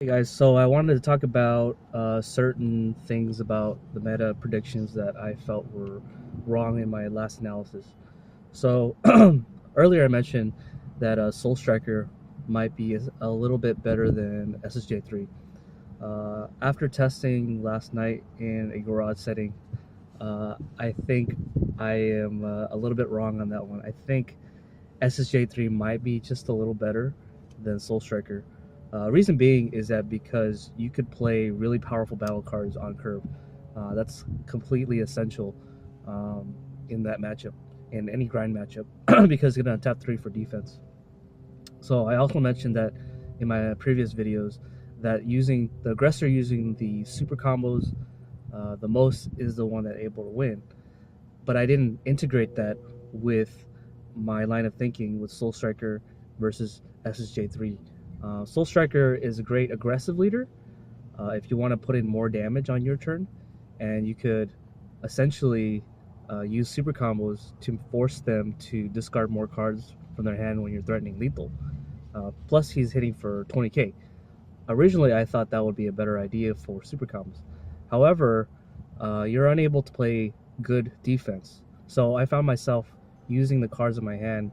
Hey guys, so I wanted to talk about certain things about the meta predictions that I felt were wrong in my last analysis. So earlier I mentioned that Soul Striker might be a little bit better than SSJ3. After testing last night in a garage setting, I think I am a little bit wrong on that one. I think SSJ3 might be just a little better than Soul Striker. Reason being is that because you could play really powerful battle cards on curve. That's completely essential in that matchup, in any grind matchup, because you're going to tap 3 for defense. So I also mentioned that in my previous videos that using the aggressor using the super combos the most is the one that able to win. But I didn't integrate that with my line of thinking with Soul Striker versus SSJ3. Soul Striker is a great aggressive leader if you want to put in more damage on your turn, and you could essentially use super combos to force them to discard more cards from their hand when you're threatening lethal. Plus, he's hitting for 20k. Originally, I thought that would be a better idea for super combos. However, you're unable to play good defense. So I found myself using the cards in my hand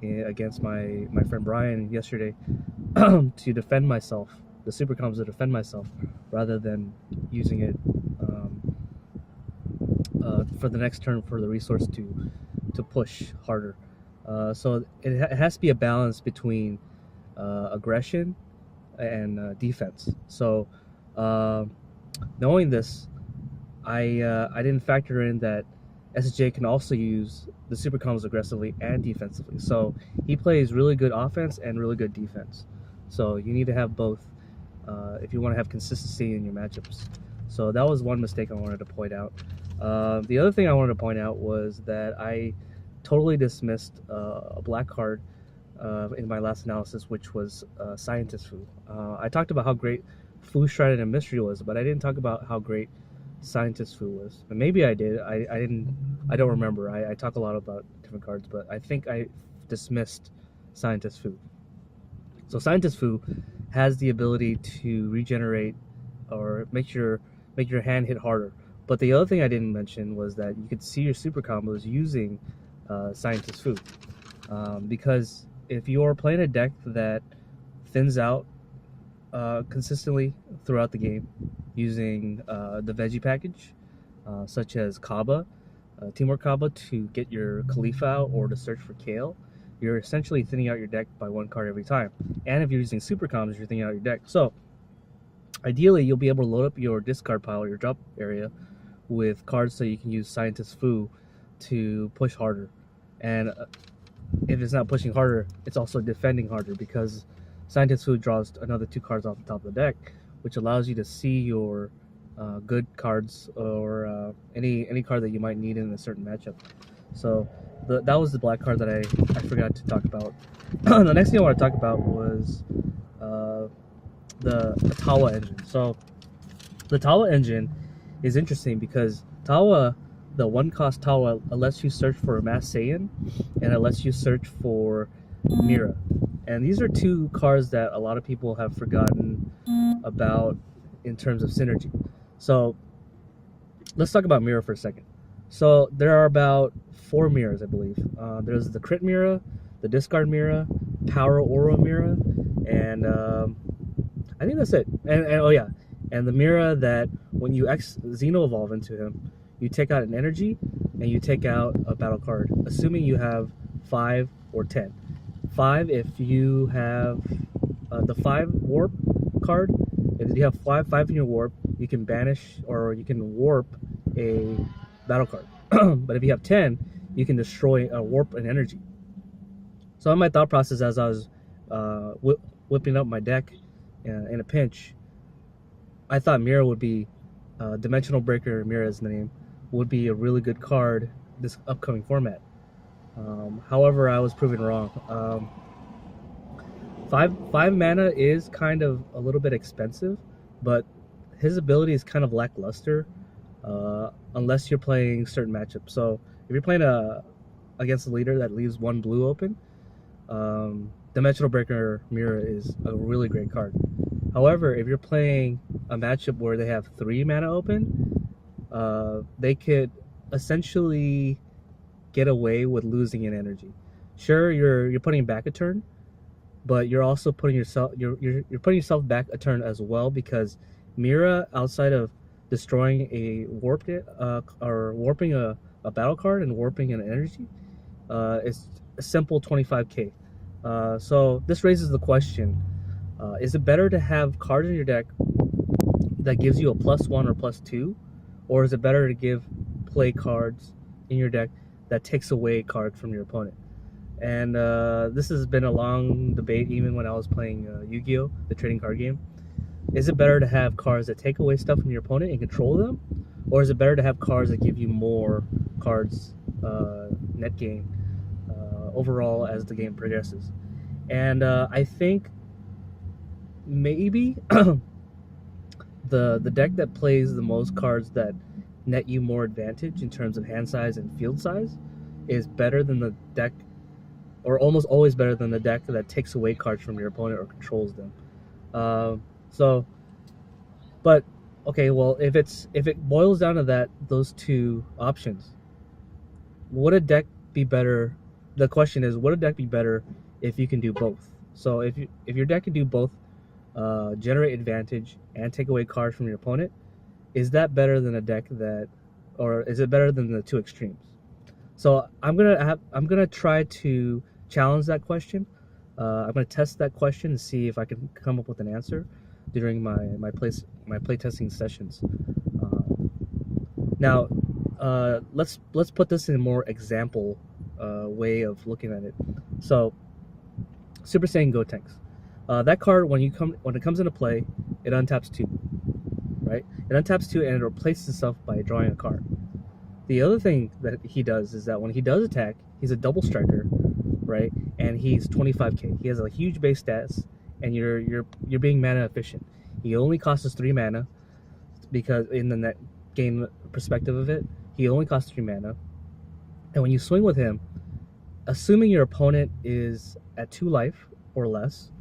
against my friend Brian yesterday to defend myself, the super combos to defend myself, rather than using it for the next turn for the resource to push harder. So it has to be a balance between aggression and defense. So knowing this, I didn't factor in that SJ can also use the super combos aggressively and defensively. So he plays really good offense and really good defense. So you need to have both if you want to have consistency in your matchups. So that was one mistake I wanted to point out. The other thing I wanted to point out was that I totally dismissed a black card in my last analysis, which was Scientist Fu. I talked about how great Fu Shrouded in Mystery was, but I didn't talk about how great Scientist Fu was. And maybe I did. I didn't. I don't remember. I talk a lot about different cards, but I think I dismissed Scientist Fu. So Scientist Fu has the ability to regenerate or make your hand hit harder. But the other thing I didn't mention was that you could see your super combos using Scientist Fu, because if you're playing a deck that thins out consistently throughout the game using the veggie package, such as Kaba, Teamwork Kaba to get your Khalifa out or to search for Kale, you're essentially thinning out your deck by one card every time. And if you're using super combos, you're thinning out your deck. So ideally, you'll be able to load up your discard pile, your drop area, with cards so you can use Scientist Fu to push harder. And if it's not pushing harder, it's also defending harder because Scientist Fu draws another 2 cards off the top of the deck, which allows you to see your good cards or any card that you might need in a certain matchup. So that was the black card that I forgot to talk about. The next thing I want to talk about was the Towa Engine. So the Towa Engine is interesting because Towa, the one cost Towa, lets you search for Mass Saiyan and it lets you search for Mira. And these are 2 cards that a lot of people have forgotten about in terms of synergy. So let's talk about Mira for a second. So there are about 4 Miras, I believe. There's the Crit Mira, the Discard Mira, Power Aura Mira, and I think that's it. And oh yeah, and the Mira that when you Xeno Evolve into him, you take out an energy and you take out a battle card, assuming you have 5 or 10. 5 if you have the 5 warp card. If you have 5 in your warp, you can banish or you can warp a battle card. But if you have 10, you can destroy warp an energy. So in my thought process as I was whipping up my deck in a pinch, I thought Mira would be Dimensional Breaker. Mira is the name, would be a really good card this upcoming format. However, I was proven wrong. Five mana is kind of a little bit expensive, but his ability is kind of lackluster unless you're playing certain matchups. So if you're playing against a leader that leaves 1 blue open, Dimensional Breaker Mirror is a really great card. However, if you're playing a matchup where they have 3 mana open, they could essentially get away with losing an energy. Sure, you're putting back a turn, but you're also putting yourself you're putting yourself back a turn as well, because Mira, outside of destroying a warped or warping a battle card and warping an energy, is a simple 25k. So this raises the question: is it better to have cards in your deck that gives you a +1 or +2, or is it better to give play cards in your deck that takes away cards from your opponent? And this has been a long debate even when I was playing Yu-Gi-Oh, the trading card game. Is it better to have cards that take away stuff from your opponent and control them, or is it better to have cards that give you more cards net gain overall as the game progresses? And I think maybe the deck that plays the most cards that net you more advantage in terms of hand size and field size is better than the deck, or almost always better than the deck that takes away cards from your opponent or controls them. But okay, well, if it boils down to those two options, would a deck be better? The question is, would a deck be better if you can do both? So if your deck can do both, generate advantage and take away cards from your opponent, is that better than a deck that, or is it better than the two extremes? So I'm gonna try to challenge that question. I'm gonna test that question and see if I can come up with an answer during my playtesting sessions. Now, let's put this in a more example way of looking at it. So, Super Saiyan Gotenks. That card, when it comes into play, it untaps 2, right? It untaps 2 and it replaces itself by drawing a card. The other thing that he does is that when he does attack, he's a double striker, right? And he's 25k. He has a huge base stats, and you're being mana efficient. He only costs us 3 mana, because in the net game perspective of it, he only costs 3 mana. And when you swing with him, assuming your opponent is at 2 life or less,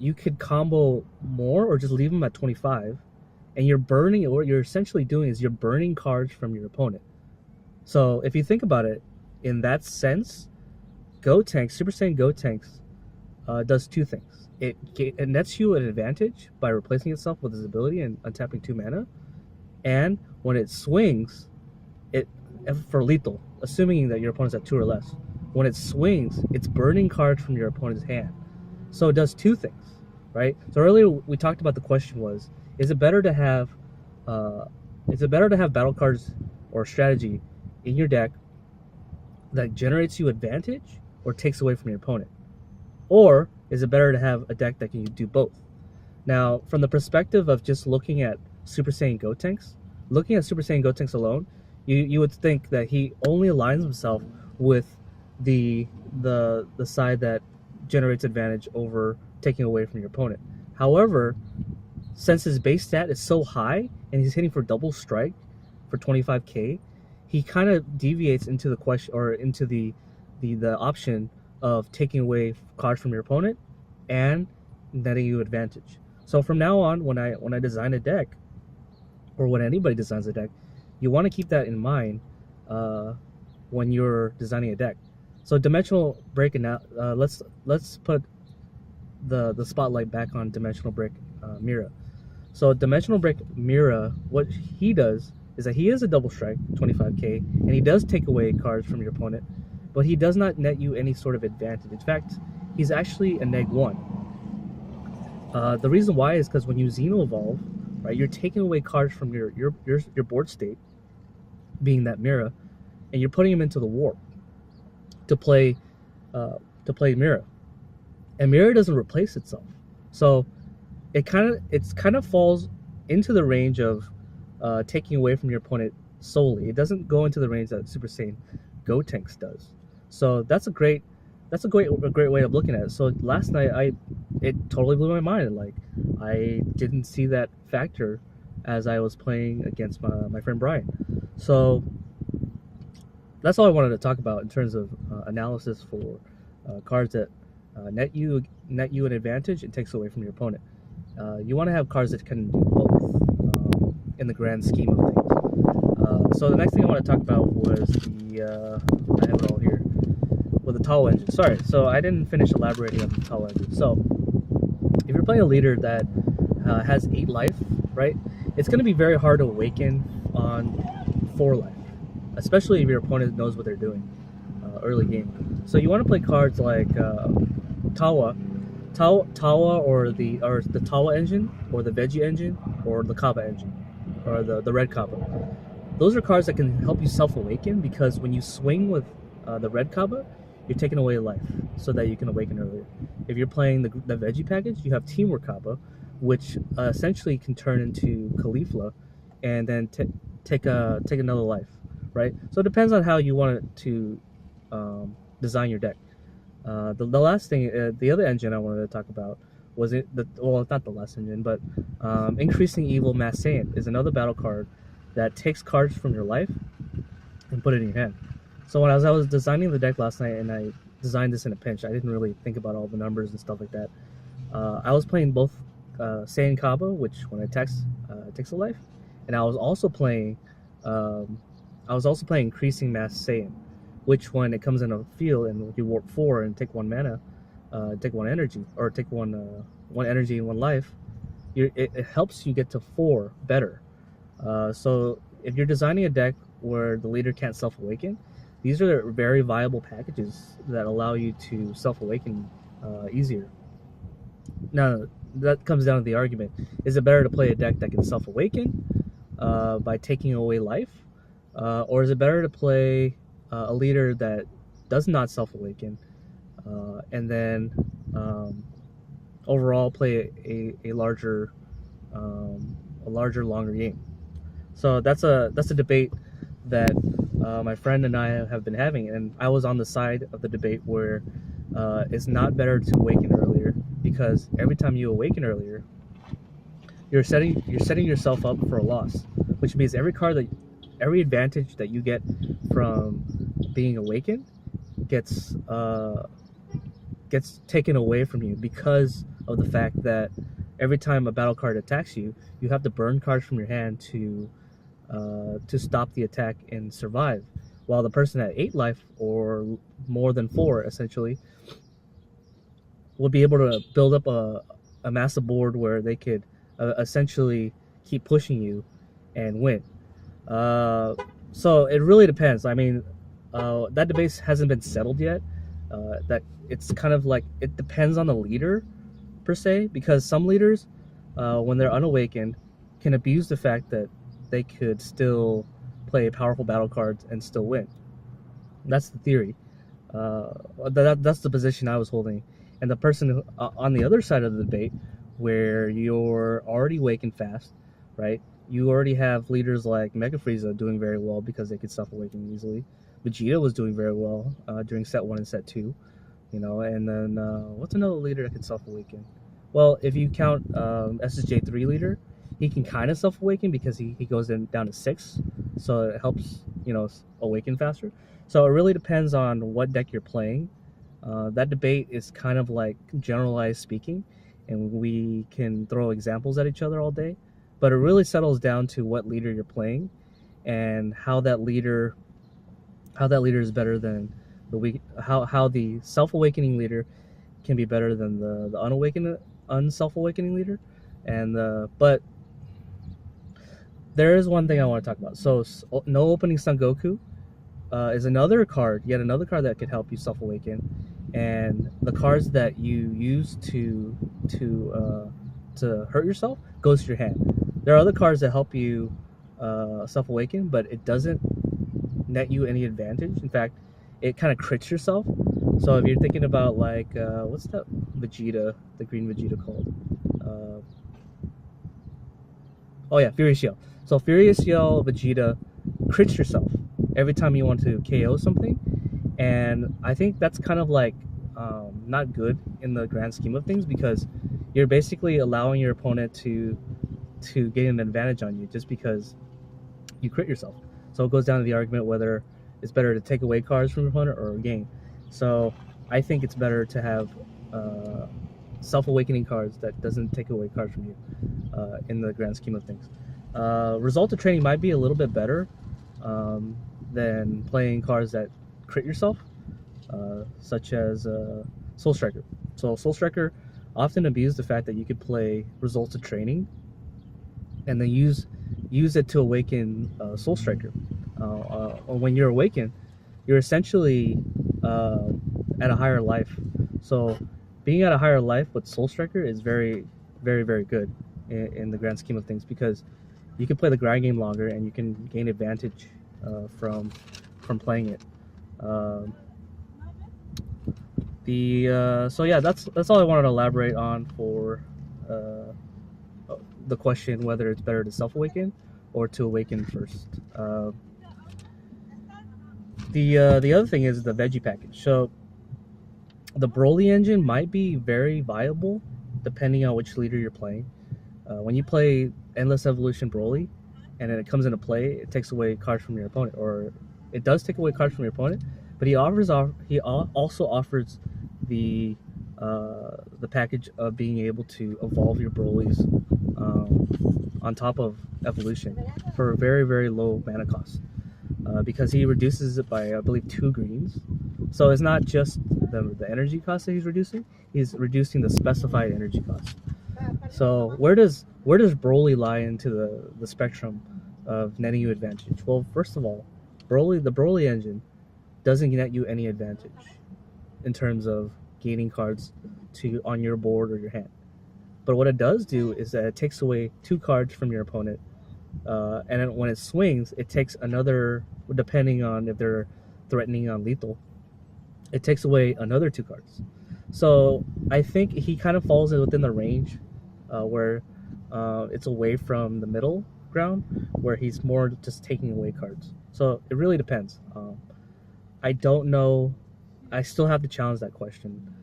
you could combo more or just leave him at 25, and you're burning, or what you're essentially doing is you're burning cards from your opponent. So if you think about it in that sense, Gotenks, Super Saiyan Gotenks, does 2 things. It nets you an advantage by replacing itself with his ability and untapping 2 mana, and when it swings, it for lethal, assuming that your opponent's at 2 or less, when it swings, it's burning cards from your opponent's hand. So it does 2 things, right? So earlier we talked about, the question was, is it better to have battle cards or strategy in your deck that generates you advantage or takes away from your opponent? Or is it better to have a deck that can do both? Now, from the perspective of just looking at Super Saiyan Gotenks alone, you would think that he only aligns himself with the side that generates advantage over taking away from your opponent. However, since his base stat is so high and he's hitting for double strike for 25k, he kind of deviates into the question, or into the option of taking away cards from your opponent and netting you advantage. So from now on, when I design a deck, or when anybody designs a deck, you want to keep that in mind when you're designing a deck. So dimensional break, and now let's put the spotlight back on dimensional break Mira. So dimensional break Mira, what he does is that he is a double strike, 25k, and he does take away cards from your opponent, but he does not net you any sort of advantage. In fact, he's actually a -1. The reason why is because when you Xeno Evolve, right, you're taking away cards from your board state, being that Mira, and you're putting him into the warp to play Mira, and Mira doesn't replace itself. So it kind of falls into the range of taking away from your opponent solely. It doesn't go into the range that Super Saiyan Gotenks does. So that's a great way of looking at it. So last night it totally blew my mind. Like, I didn't see that factor as I was playing against my friend Brian. So that's all I wanted to talk about in terms of analysis for cards that net you net you an advantage, it takes away from your opponent. You want to have cards that can do both in the grand scheme of things. So the next thing I want to talk about was I have it all here, with the Towa Engine. Sorry, so I didn't finish elaborating on the Towa Engine. So if you're playing a leader that has 8 life, right, it's going to be very hard to awaken on 4 life, especially if your opponent knows what they're doing early game. So you want to play cards like Towa, or the Towa Engine, or the Veggie Engine, or the Kaba Engine, or the Red Kaba. Those are cards that can help you self-awaken, because when you swing with the Red Kaba, you're taking away life so that you can awaken earlier. If you're playing the Veggie package, you have Teamwork Kaba, which essentially can turn into Caulifla and then take another life, right? So it depends on how you want it to design your deck. The last thing, the other engine I wanted to talk about was not the last engine, but Increasing Evil Mass Saiyan is another battle card that takes cards from your life and put it in your hand. So when I was designing the deck last night, and I designed this in a pinch, I didn't really think about all the numbers and stuff like that. I was playing both Saiyan Kaba, which when it attacks takes a life, and I was also playing Increasing Mass Saiyan, which when it comes in a field and you warp 4 and take 1 mana, take 1 energy, or take one energy and 1 life, it helps you get to 4 better. So if you're designing a deck where the leader can't self-awaken, these are very viable packages that allow you to self-awaken easier. Now, that comes down to the argument. Is it better to play a deck that can self-awaken by taking away life? Or is it better to play a leader that does not self-awaken and then overall play a larger, longer game? So that's a debate that my friend and I have been having, and I was on the side of the debate where it's not better to awaken earlier, because every time you awaken earlier, you're setting yourself up for a loss, which means every advantage that you get from being awakened gets taken away from you, because of the fact that every time a battle card attacks you, you have to burn cards from your hand to stop the attack and survive, while the person at 8 life or more than 4 essentially will be able to build up a massive board where they could essentially keep pushing you and win. So it really depends. I mean, that debate hasn't been settled yet. That it's kind of like, it depends on the leader per se, because some leaders, when they're unawakened, can abuse the fact that they could still play powerful battle cards and still win. That's the theory. That's the position I was holding. And the person on the other side of the debate, where you're already awakened fast, right? You already have leaders like Mega Frieza doing very well because they could self-awaken easily. Vegeta was doing very well during set 1 and set 2, you know. And then what's another leader that can self-awaken? Well, if you count SSJ3 leader, he can kind of self-awaken because he goes down to 6, so it helps, you know, awaken faster. So it really depends on what deck you're playing. That debate is kind of like generalized speaking, and we can throw examples at each other all day, but it really settles down to what leader you're playing and how that leader is better than how the self-awakening leader can be better than the unself-awakening leader. And but there is one thing I want to talk about. So no opening Son Goku is yet another card that could help you self-awaken, and the cards that you use to hurt yourself goes to your hand. There are other cards that help you self-awaken, but it doesn't net you any advantage. In fact, it kind of crits yourself. So if you're thinking about like what's that Vegeta, the green Vegeta called? Oh yeah, Furious Yell. So Furious Yell Vegeta crits yourself every time you want to KO something, and I think that's kind of like not good in the grand scheme of things, because you're basically allowing your opponent to gain an advantage on you just because you crit yourself. So it goes down to the argument whether it's better to take away cards from your opponent or gain. So I think it's better to have self-awakening cards that doesn't take away cards from you in the grand scheme of things. Result of training might be a little bit better than playing cards that crit yourself, such as Soul Striker. So Soul Striker often abused the fact that you could play Results of Training and then use it to awaken Soul Striker. When you're awakened, you're essentially at a higher life. So being at a higher life with Soul Striker is very, very, very good in the grand scheme of things, because you can play the grind game longer and you can gain advantage from playing it. So yeah, that's all I wanted to elaborate on for the question whether it's better to self-awaken or to awaken first. The other thing is the veggie package. So the Broly engine might be very viable depending on which leader you're playing. When you play Endless Evolution Broly and then it comes into play, it takes away cards from your opponent, or it does take away cards from your opponent, but he also offers the package of being able to evolve your Brolys on top of evolution for a very, very low mana cost, because he reduces it by, I believe, 2 greens. So it's not just the energy cost that he's reducing the specified energy cost. So where does Broly lie into the spectrum of netting you advantage? Well, first of all, the Broly engine doesn't net you any advantage in terms of gaining cards on your board or your hand. But what it does do is that it takes away 2 cards from your opponent, and then when it swings, it takes another, depending on if they're threatening on lethal, it takes away another 2 cards. So I think he kind of falls within the range where it's away from the middle ground, where he's more just taking away cards. So it really depends. I don't know. I still have to challenge that question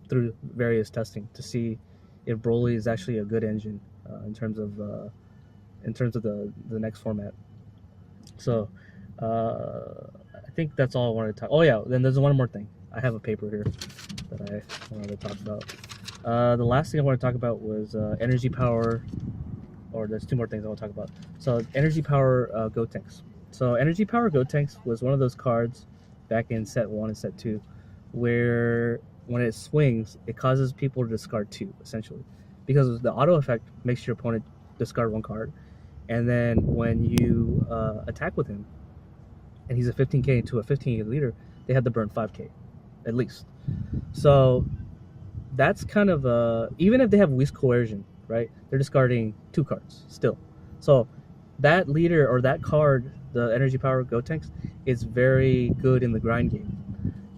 through various testing to see if Broly is actually a good engine in terms of the next format. So I think that's all I wanted to talk. Oh yeah, then there's one more thing. I have a paper here that I wanted to talk about. The last thing I want to talk about was energy power, or there's 2 more things I want to talk about. So energy power Gotenks. So energy power Gotenks was one of those cards back in set 1 and set 2 where when it swings, it causes people to discard 2, essentially, because the auto effect makes your opponent discard 1 card, and then when you attack with him and he's a 15k to a 15k leader, they have to burn 5k at least. So that's kind of even if they have least coercion, right, they're discarding 2 cards still. So that leader or that card, the energy power Gotenks, is very good in the grind game.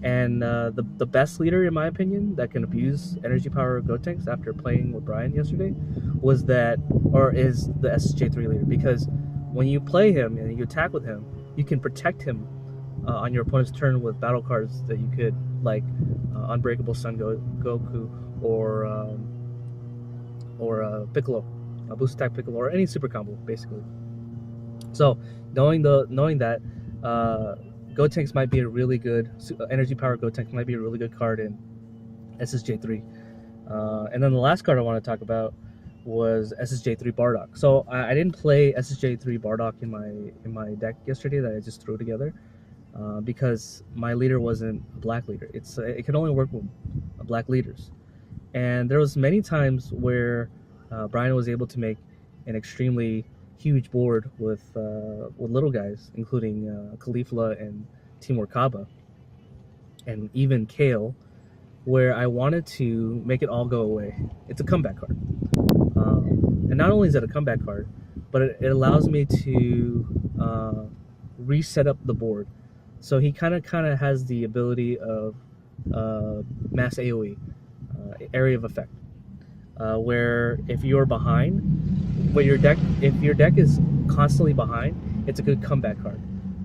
And the best leader, in my opinion, that can abuse energy power Gotenks after playing with Brian yesterday is the SSJ3 leader, because when you play him and you attack with him, you can protect him on your opponent's turn with battle cards that you could, like Unbreakable Sun Goku or Piccolo, boost attack Piccolo, or any super combo basically. So knowing that Gotenks might be a really good energy power Gotenks might be a really good card in SSJ3. And then the last card I want to talk about was SSJ3 Bardock. So I didn't play SSJ3 Bardock in my deck yesterday that I just threw together because my leader wasn't a black leader. It can only work with black leaders, and there was many times where Brian was able to make an extremely huge board with little guys, including Caulifla and Timur Kaba, and even Kale, where I wanted to make it all go away. It's a comeback card. And not only is it a comeback card, but it allows me to reset up the board. So he kind of has the ability of mass AoE, area of effect, where if you're behind, if your deck is constantly behind, it's a good comeback card.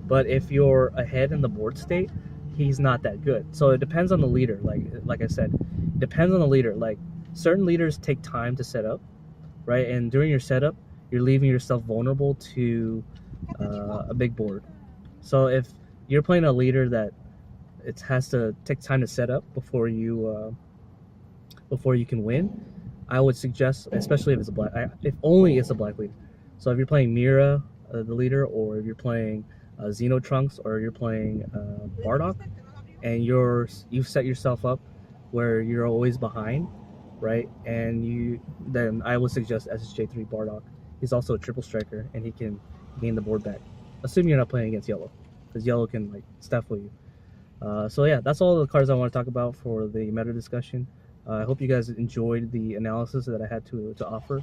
But if you're ahead in the board state, he's not that good. So it depends on the leader. Like I said, it depends on the leader. Like, certain leaders take time to set up, right? And during your setup, you're leaving yourself vulnerable to a big board. So if you're playing a leader that it has to take time to set up before you before you can win, I would suggest, especially if it's a black, if only it's a black leader. So if you're playing Mira, the leader, or if you're playing Xenotrunks, or you're playing Bardock, and you've set yourself up where you're always behind, right? And then I would suggest SSJ3 Bardock. He's also a triple striker, and he can gain the board back, assuming you're not playing against yellow, because yellow can like stifle you. So yeah, that's all the cards I want to talk about for the meta discussion. I hope you guys enjoyed the analysis that I had to offer.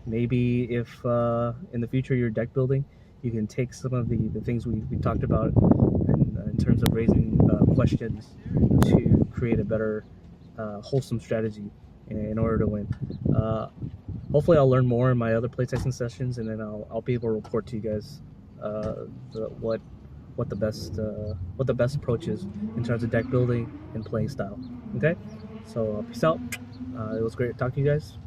Maybe if in the future you're deck building, you can take some of the things we talked about in terms of raising questions to create a better, wholesome strategy in order to win. Hopefully I'll learn more in my other playtesting sessions, and then I'll be able to report to you guys what the best approach is in terms of deck building and playing style. Okay, so peace out. It was great to talk to you guys.